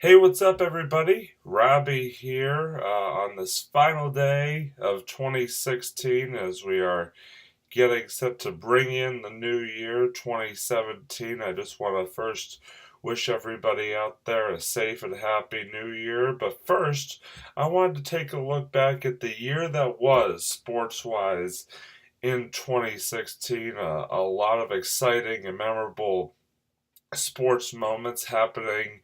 Hey, what's up, everybody? Robbie here on this final day of 2016 as we are getting set to bring in the new year, 2017. I just want to first wish everybody out there a safe and happy new year. But first, I wanted to take a look back at the year that was, sports wise, in 2016. A lot of exciting and memorable sports moments happening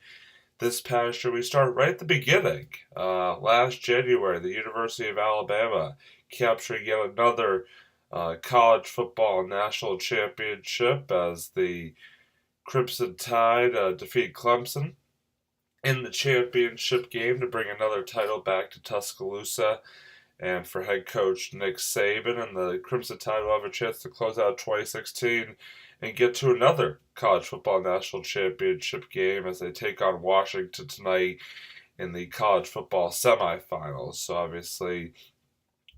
this past year. We start right at the beginning. Last January, the University of Alabama capturing yet another college football national championship as the Crimson Tide defeat Clemson in the championship game to bring another title back to Tuscaloosa. And for head coach Nick Saban, and the Crimson Tide will have a chance to close out 2016 and get to another college football national championship game as they take on Washington tonight in the college football semifinals. So obviously,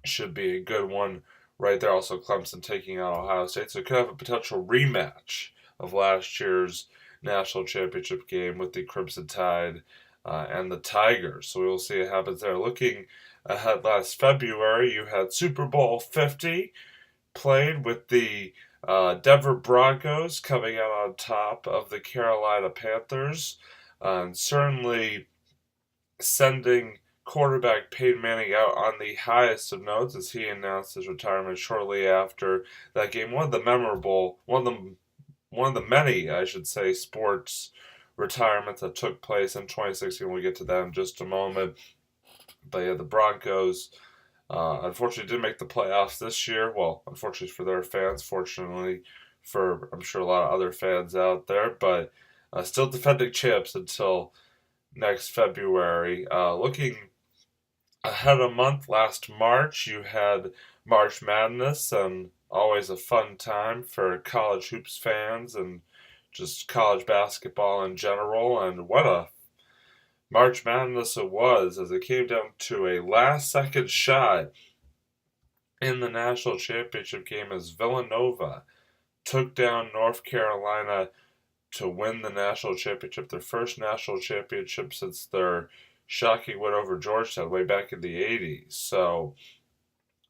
should be a good one right there. Also, Clemson taking on Ohio State, so it could have a potential rematch of last year's national championship game with the Crimson Tide and the Tigers. So we will see what happens there. Looking ahead, last February, you had Super Bowl 50 played with the Denver Broncos coming out on top of the Carolina Panthers, and certainly sending quarterback Peyton Manning out on the highest of notes as he announced his retirement shortly after that game. One of the many, I should say, sports retirements that took place in 2016. We'll get to that in just a moment. But yeah, the Broncos unfortunately didn't make the playoffs this year. Well, unfortunately for their fans, fortunately for I'm sure a lot of other fans out there, but still defending champs until next February. Looking ahead a month, last March, you had March Madness, and always a fun time for college hoops fans and just college basketball in general. And what a March Madness it was, as it came down to a last second shot in the national championship game as Villanova took down North Carolina to win the national championship, their first national championship since their shocking win over Georgetown way back in the 80s. So,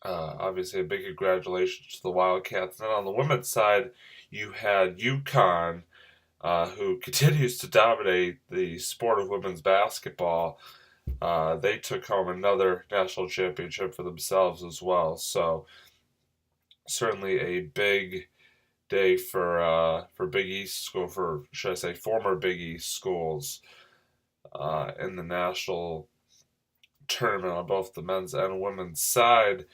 obviously, a big congratulations to the Wildcats. And then on the women's side, you had UConn, who continues to dominate the sport of women's basketball. They took home another national championship for themselves as well. So, certainly a big day for Big East school, for should I say former Big East schools in the national tournament on both the men's and women's side.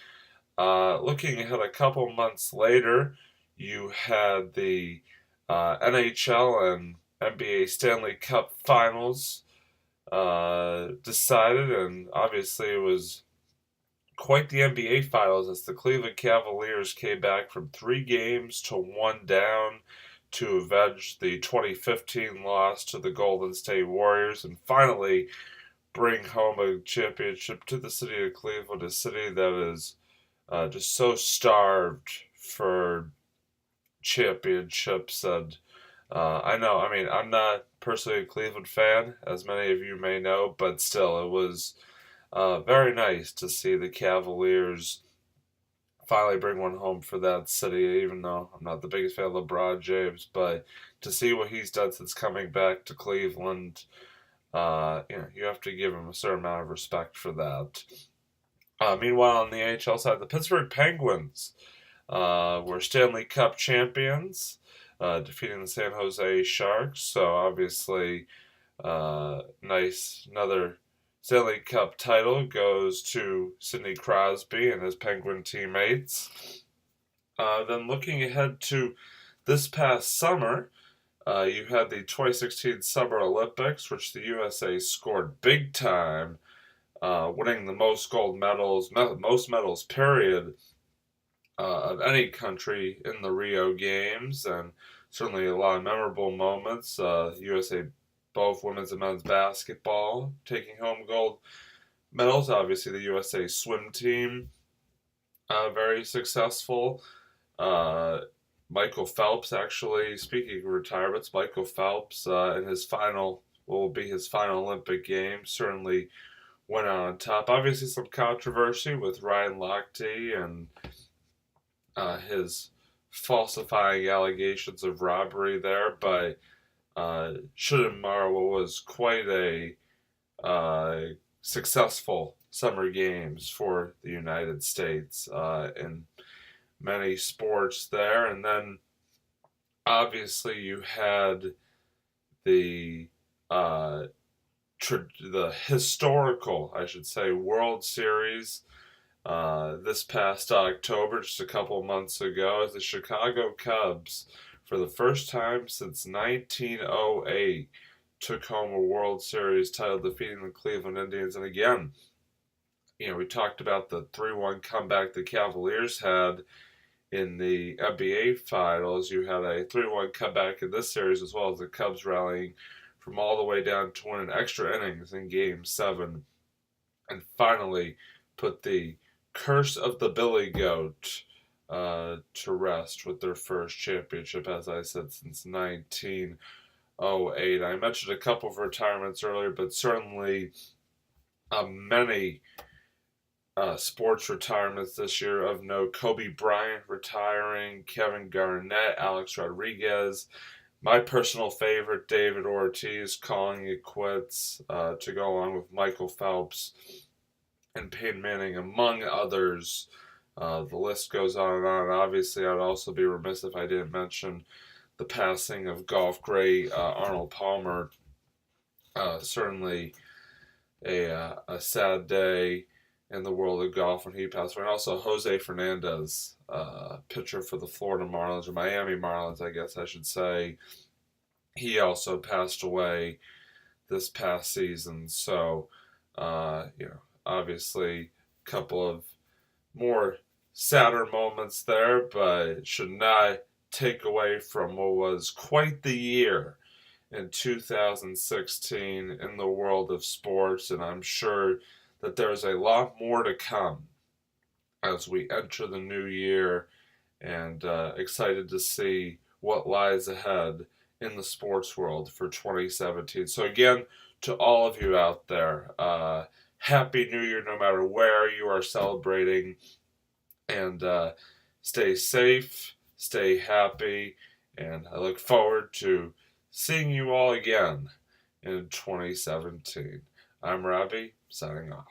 Looking ahead a couple months later, you had the NHL and NBA Stanley Cup Finals decided, and obviously it was quite the NBA Finals as the Cleveland Cavaliers came back from 3 games to one down to avenge the 2015 loss to the Golden State Warriors and finally bring home a championship to the city of Cleveland, a city that is just so starved for championships. And I know, I mean, I'm not personally a Cleveland fan, as many of you may know, but still, it was very nice to see the Cavaliers finally bring one home for that city, even though I'm not the biggest fan of LeBron James. But to see what he's done since coming back to Cleveland, you have to give him a certain amount of respect for that. Meanwhile, on the AHL side, the Pittsburgh Penguins were Stanley Cup champions, defeating the San Jose Sharks. So obviously, nice. Another Stanley Cup title goes to Sidney Crosby and his Penguin teammates. Then looking ahead to this past summer, you had the 2016 Summer Olympics, which the USA scored big time, winning the most gold medals, most medals, period, of any country in the Rio Games, and certainly a lot of memorable moments. USA, both women's and men's basketball, taking home gold medals. Obviously, the USA swim team, very successful. Uh, Michael Phelps, actually, speaking of retirements, Michael Phelps in his final what will be his final Olympic Games. Certainly went out on top. Obviously, some controversy with Ryan Lochte and his falsifying allegations of robbery there, but shouldn't mar what was quite a successful summer games for the United States in many sports there. And then obviously you had the the historical, I should say, World Series this past October, just a couple months ago, as the Chicago Cubs, for the first time since 1908, took home a World Series title, defeating the Cleveland Indians. And again, we talked about the 3-1 comeback the Cavaliers had in the NBA Finals. You had a 3-1 comeback in this series, as well as the Cubs rallying from all the way down to win extra innings in Game 7, and finally put the curse of the Billy Goat to rest with their first championship, as I said, since 1908. I mentioned a couple of retirements earlier, but certainly many sports retirements this year of note. Kobe Bryant retiring, Kevin Garnett, Alex Rodriguez. My personal favorite, David Ortiz, calling it quits to go along with Michael Phelps and Peyton Manning, among others. The list goes on and on. Obviously, I'd also be remiss if I didn't mention the passing of golf great Arnold Palmer. Certainly a sad day in the world of golf when he passed away. And also Jose Fernandez, pitcher for the Florida Marlins, or Miami Marlins, I guess I should say. He also passed away this past season. So, obviously a couple of more sadder moments there, but it should not take away from what was quite the year in 2016 in the world of sports. And I'm sure that there's a lot more to come as we enter the new year, and excited to see what lies ahead in the sports world for 2017. So again, to all of you out there, Happy New Year no matter where you are celebrating, and stay safe, stay happy, and I look forward to seeing you all again in 2017. I'm Robbie, signing off.